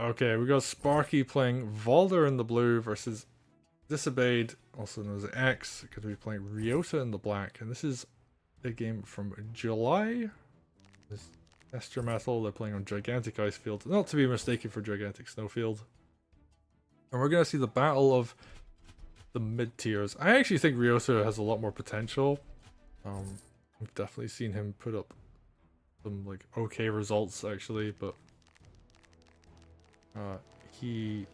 Okay, we got Sparky playing Valder in the blue versus Disobeyed, also known as X. Going to be playing Ryota in the black, and this is a game from July. This Esther Metal, they're playing on Gigantic Icefield, not to be mistaken for Gigantic Snowfield. And we're going to see the battle of the mid tiers. I actually think Ryota has a lot more potential. I've definitely seen him put up some like okay results actually, but he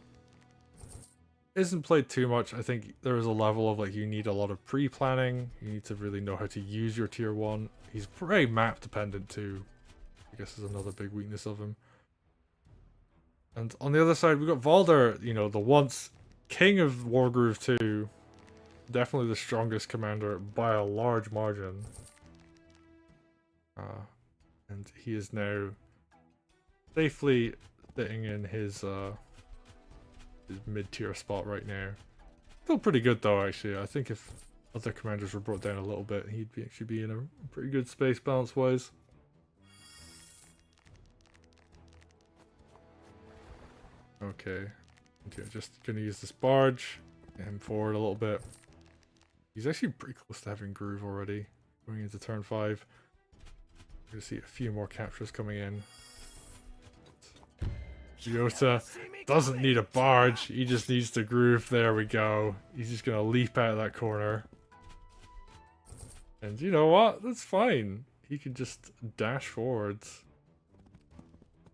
isn't played too much. I think there is a level of like you need a lot of pre-planning. You need to really know how to use your tier 1. He's very map dependent too. I guess is another big weakness of him. And on the other side, we've got Valder, you know, the once king of Wargroove 2. Definitely the strongest commander by a large margin. And he is now safely sitting in his mid-tier spot right now. Still pretty good though, actually. I think if other commanders were brought down a little bit, he'd actually be in a pretty good space balance-wise. Okay, just gonna use this barge, get him forward a little bit. He's actually pretty close to having groove already, going into turn 5. We're gonna see a few more captures coming in. Ryota doesn't need a barge, he just needs to groove. There we go. He's just gonna leap out of that corner. And you know what? That's fine. He can just dash forwards.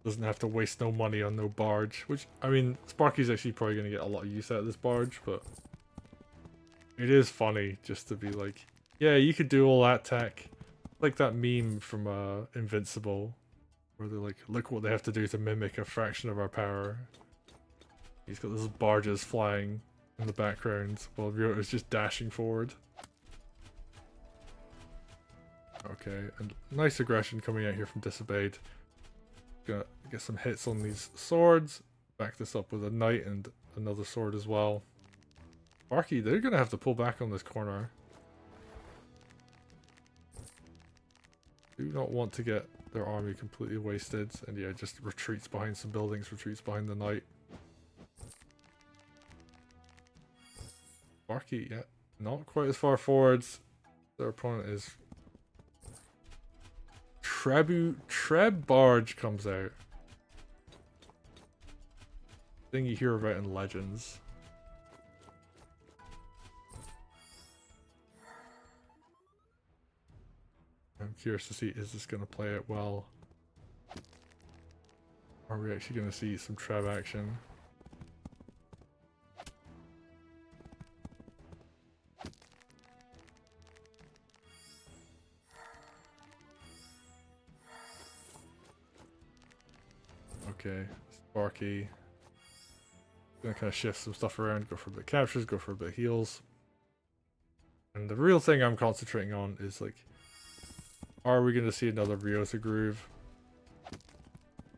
Doesn't have to waste no money on no barge. Which, I mean, Sparky's actually probably gonna get a lot of use out of this barge, but it is funny just to be like, yeah, you could do all that tech. Like that meme from Invincible, where they're like, look what they have to do to mimic a fraction of our power. He's got those barges flying in the background while Ryota's just dashing forward. Okay, and nice aggression coming out here from Disobeyed. Gonna get some hits on these swords. Back this up with a knight and another sword as well. Sparky, they're gonna have to pull back on this corner. Do not want to get their army completely wasted, and yeah, just retreats behind some buildings, retreats behind the knight. Sparky, yeah, not quite as far forwards. Their opponent is Treb Barge comes out. Thing you hear about in Legends. I'm curious to see, is this going to play out well? Are we actually going to see some Treb action? Okay, Sparky. Gonna kind of shift some stuff around, go for a bit of captures, go for a bit of heals. And the real thing I'm concentrating on is like, are we gonna see another Ryota groove?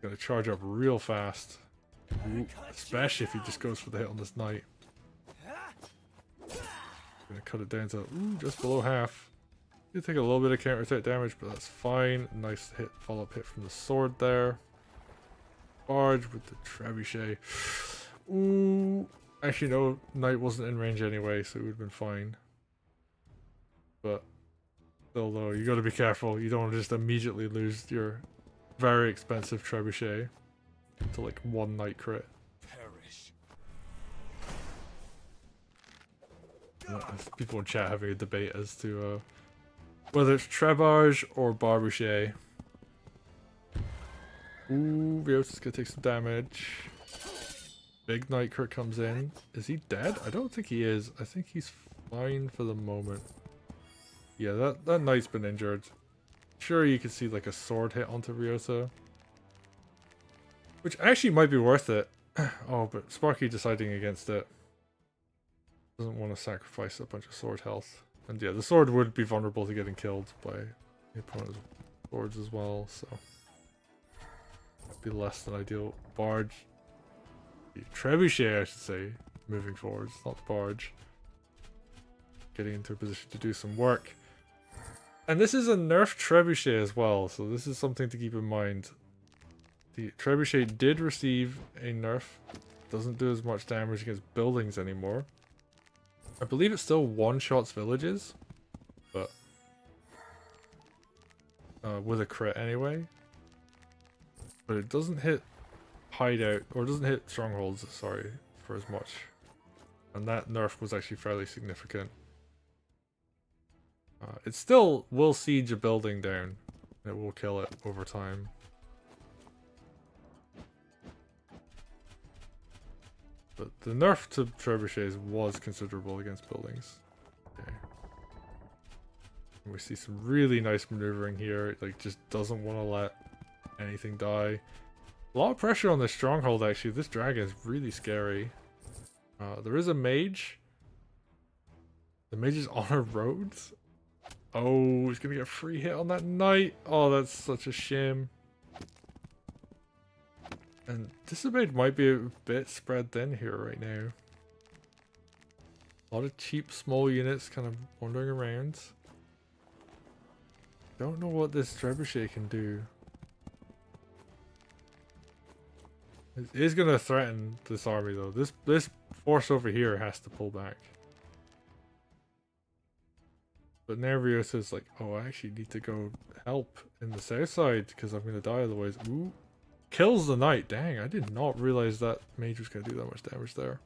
Gonna charge up real fast. Ooh, especially if he just goes for the hit on this knight. Gonna cut it down to just below half. Did take a little bit of counter attack damage, but that's fine. Nice hit, follow-up hit from the sword there. Barge with the trebuchet. Ooh, actually no, knight wasn't in range anyway, so it would have been fine. But still though, you gotta be careful. You don't want to just immediately lose your very expensive trebuchet to like one knight crit. Perish. There's people in chat having a debate as to whether it's Trebage or Barbuchet. Ooh, Ryota's gonna take some damage. Big Knight crit comes in. Is he dead? I don't think he is. I think he's fine for the moment. Yeah, that Knight's been injured. Sure, you can see like a sword hit onto Ryota, which actually might be worth it. Oh, but Sparky deciding against it. Doesn't want to sacrifice a bunch of sword health. And yeah, the sword would be vulnerable to getting killed by the opponent's swords as well, so that'd be less than ideal. Barge. Trebuchet, I should say, moving forwards, not the barge. Getting into a position to do some work. And this is a nerf trebuchet as well, so this is something to keep in mind. The trebuchet did receive a nerf. Doesn't do as much damage against buildings anymore. I believe it still one-shots villages, but with a crit anyway. But it doesn't hit hideout, or doesn't hit strongholds, sorry, for as much. And that nerf was actually fairly significant. It still will siege a building down. It will kill it over time. But the nerf to trebuchets was considerable against buildings. Okay. We see some really nice maneuvering here. It like just doesn't want to let anything die. A lot of pressure on this stronghold actually. This dragon is really scary. There is a mage. The mage is on a road. Oh, he's gonna get a free hit on that knight. Oh, that's such a shame. And Disobeyed might be a bit spread thin here right now. A lot of cheap small units kind of wandering around. Don't know what this trebuchet can do. It is going to threaten this army though. This force over here has to pull back. But now Ryota's like, oh, I actually need to go help in the south side because I'm going to die otherwise. Ooh. Kills the knight. Dang, I did not realize that mage was going to do that much damage there.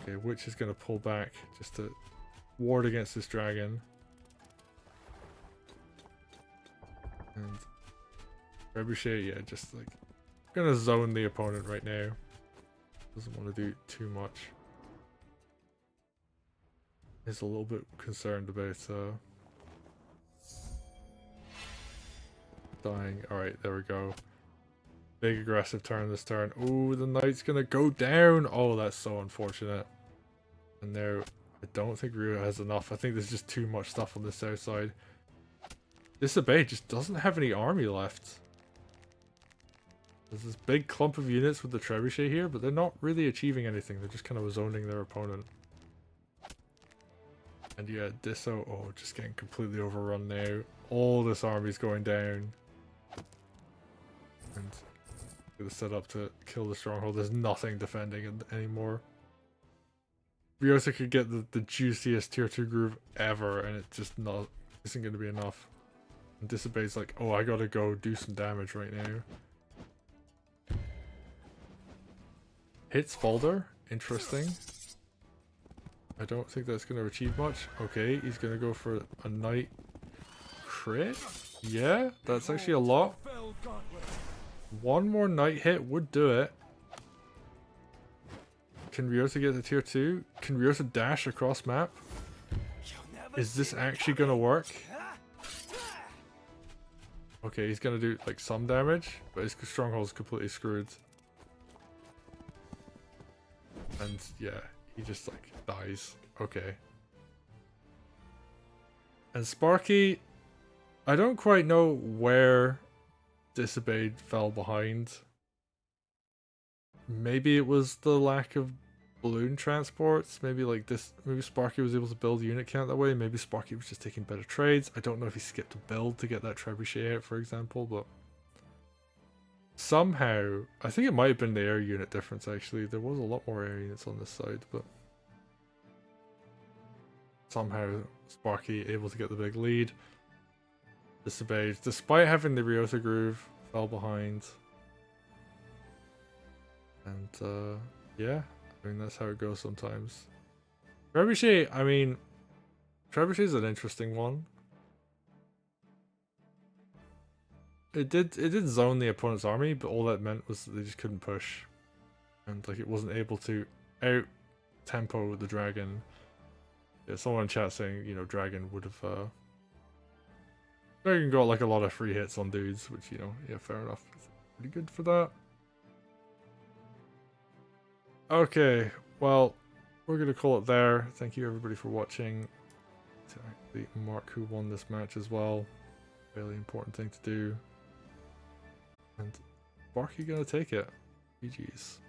Okay, Witch is going to pull back just to ward against this dragon. And Trebuchet, yeah, just like going to zone the opponent right now. Doesn't want to do too much. Is a little bit concerned about dying. Alright, there we go. Big aggressive turn this turn. Oh, the knight's gonna go down. Oh, that's so unfortunate. And now, I don't think Ryota has enough. I think there's just too much stuff on the south side. Disobeyed just doesn't have any army left. There's this big clump of units with the trebuchet here, but they're not really achieving anything. They're just kind of zoning their opponent. And yeah, Diso, oh, just getting completely overrun now. All this army's going down. And gonna set up to kill the stronghold. There's nothing defending it anymore. Ryota could get the juiciest tier 2 groove ever, and it just isn't gonna be enough. And Disobeyed's like, oh, I gotta go do some damage right now. Hits Valder, interesting. I don't think that's going to achieve much. Okay, he's going to go for a knight crit. Yeah, that's actually a lot. One more knight hit would do it. Can Ryota get the tier 2? Can Ryota dash across map? Is this actually going to work? Okay, he's going to do like some damage, but his stronghold's completely screwed. And yeah, he just like dies. Okay. And Sparky, I don't quite know where Disobeyed fell behind. Maybe it was the lack of balloon transports. Maybe like this. Maybe Sparky was able to build a unit count that way. Maybe Sparky was just taking better trades. I don't know if he skipped a build to get that trebuchet out, for example, but somehow, I think it might have been the air unit difference actually. There was a lot more air units on this side, but somehow Sparky able to get the big lead. Disobeyed, despite having the Ryota groove, fell behind. And yeah, I mean that's how it goes sometimes. Trebuchet, I mean, Trebuchet's an interesting one. It did zone the opponent's army, but all that meant was that they just couldn't push. And like it wasn't able to out tempo the dragon. Yeah, someone in chat saying, you know, dragon would have dragon got like a lot of free hits on dudes, which, you know, yeah, fair enough. It's pretty good for that. Okay, well, we're gonna call it there. Thank you everybody for watching. To actually mark who won this match as well. Really important thing to do. And Sparky gonna take it. GG's.